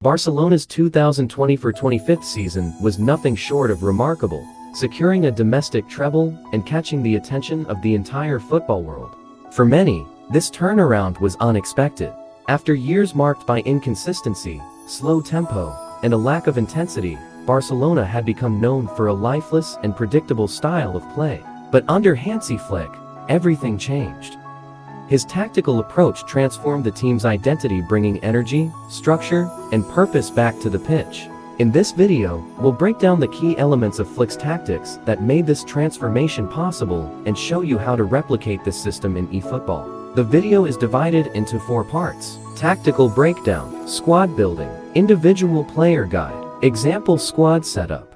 Barcelona's 2024-25 season was nothing short of remarkable, securing a domestic treble and catching the attention of the entire football world. For many, this turnaround was unexpected. After years marked by inconsistency, slow tempo, and a lack of intensity, Barcelona had become known for a lifeless and predictable style of play. But under Hansi Flick, everything changed. His tactical approach transformed the team's identity, bringing energy, structure, and purpose back to the pitch. In this video, we'll break down the key elements of Flick's tactics that made this transformation possible and show you how to replicate this system in eFootball. The video is divided into 4 parts: tactical breakdown, squad building, individual player guide, example squad setup.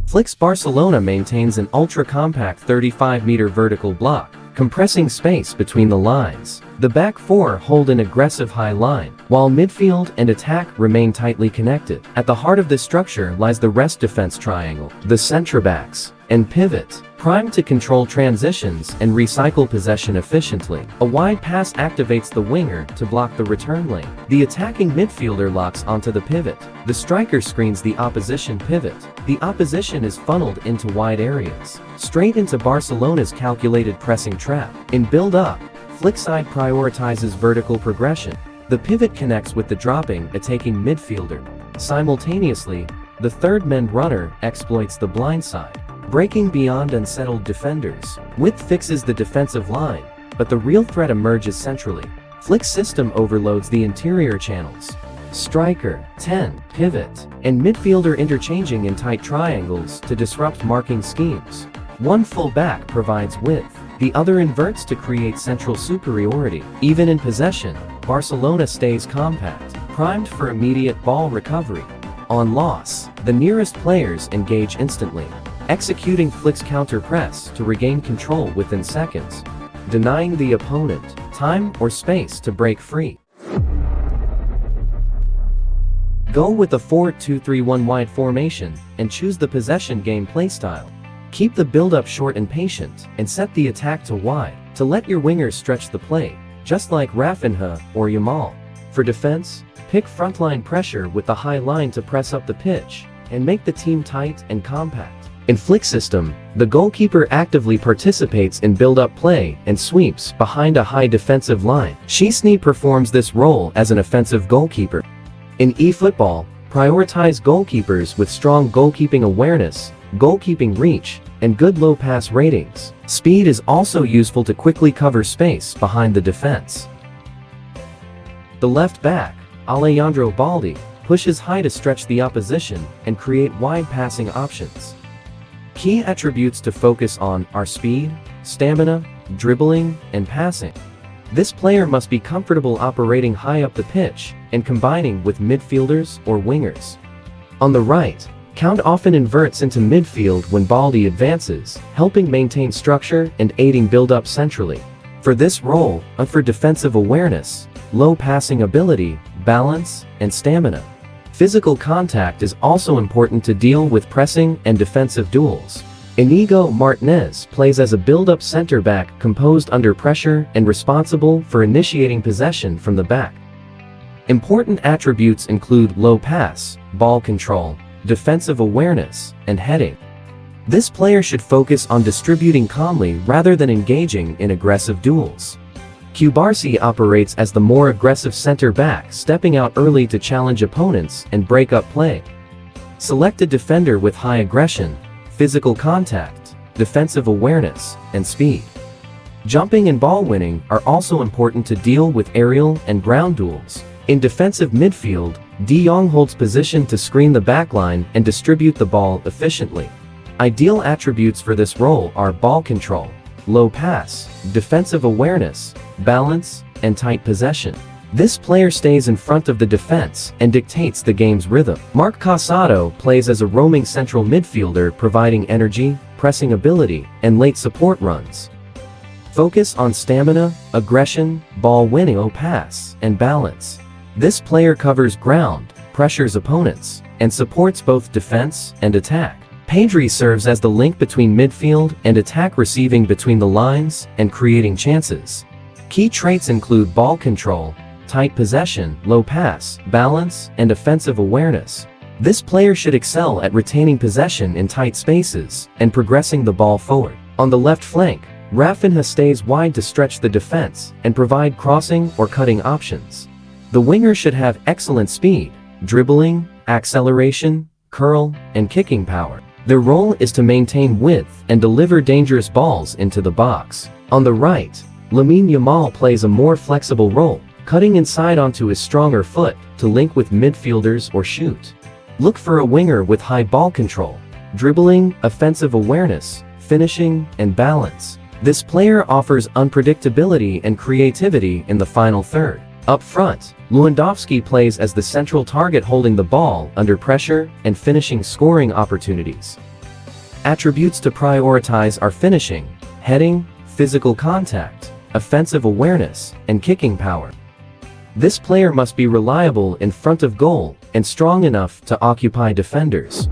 Flick's Barcelona maintains an ultra-compact 35-meter vertical block, compressing space between the lines. The back 4 hold an aggressive high line, while midfield and attack remain tightly connected. At the heart of this structure lies the rest defense triangle, the centre-backs, and pivot, primed to control transitions and recycle possession efficiently. A wide pass activates the winger to block the return lane. The attacking midfielder locks onto the pivot. The striker screens the opposition pivot. The opposition is funneled into wide areas, straight into Barcelona's calculated pressing trap. In build-up, Flick's side prioritizes vertical progression. The pivot connects with the dropping, attacking midfielder. Simultaneously, the third-man runner exploits the blind side, breaking beyond unsettled defenders. Width fixes the defensive line, but the real threat emerges centrally. Flick's system overloads the interior channels. Striker, 10, pivot, and midfielder interchanging in tight triangles to disrupt marking schemes. One full back provides width, the other inverts to create central superiority. Even in possession, Barcelona stays compact, primed for immediate ball recovery. On loss, the nearest players engage instantly, executing Flick's counter-press to regain control within seconds, denying the opponent time or space to break free. Go with a 4-2-3-1 wide formation and choose the possession game playstyle. Keep the build-up short and patient, and set the attack to wide to let your wingers stretch the play, just like Rafinha or Yamal. For defense, pick frontline pressure with the high line to press up the pitch and make the team tight and compact. In Flick's system, the goalkeeper actively participates in build-up play and sweeps behind a high defensive line. Szczęsny performs this role as an offensive goalkeeper. In eFootball, prioritize goalkeepers with strong goalkeeping awareness, goalkeeping reach, and good low pass ratings. Speed is also useful to quickly cover space behind the defense. The left back, Alejandro Balde, pushes high to stretch the opposition and create wide passing options. Key attributes to focus on are speed, stamina, dribbling, and passing. This player must be comfortable operating high up the pitch and combining with midfielders or wingers. On the right, Count often inverts into midfield when Balde advances, helping maintain structure and aiding build-up centrally. For this role, for defensive awareness, low passing ability, balance, and stamina. Physical contact is also important to deal with pressing and defensive duels. Inigo Martinez plays as a build-up center-back composed under pressure and responsible for initiating possession from the back. Important attributes include low pass, ball control, defensive awareness, and heading. This player should focus on distributing calmly rather than engaging in aggressive duels. Cubarsí operates as the more aggressive center-back, stepping out early to challenge opponents and break up play. Select a defender with high aggression, physical contact, defensive awareness, and speed. Jumping and ball winning are also important to deal with aerial and ground duels. In defensive midfield, De Jong holds position to screen the backline and distribute the ball efficiently. Ideal attributes for this role are ball control, low pass, defensive awareness, balance, and tight possession. This player stays in front of the defense and dictates the game's rhythm. Marc Casado plays as a roaming central midfielder, providing energy, pressing ability, and late support runs. Focus on stamina, aggression, ball winning, low pass, and balance. This player covers ground, pressures opponents, and supports both defense and attack. Pedri serves as the link between midfield and attack, receiving between the lines and creating chances. Key traits include ball control, tight possession, low pass, balance, and offensive awareness. This player should excel at retaining possession in tight spaces and progressing the ball forward. On the left flank, Rafinha stays wide to stretch the defense and provide crossing or cutting options. The winger should have excellent speed, dribbling, acceleration, curl, and kicking power. Their role is to maintain width and deliver dangerous balls into the box. On the right, Lamine Yamal plays a more flexible role, cutting inside onto his stronger foot to link with midfielders or shoot. Look for a winger with high ball control, dribbling, offensive awareness, finishing, and balance. This player offers unpredictability and creativity in the final third. Up front, Lewandowski plays as the central target, holding the ball under pressure and finishing scoring opportunities. Attributes to prioritize are finishing, heading, physical contact, offensive awareness, and kicking power. This player must be reliable in front of goal and strong enough to occupy defenders.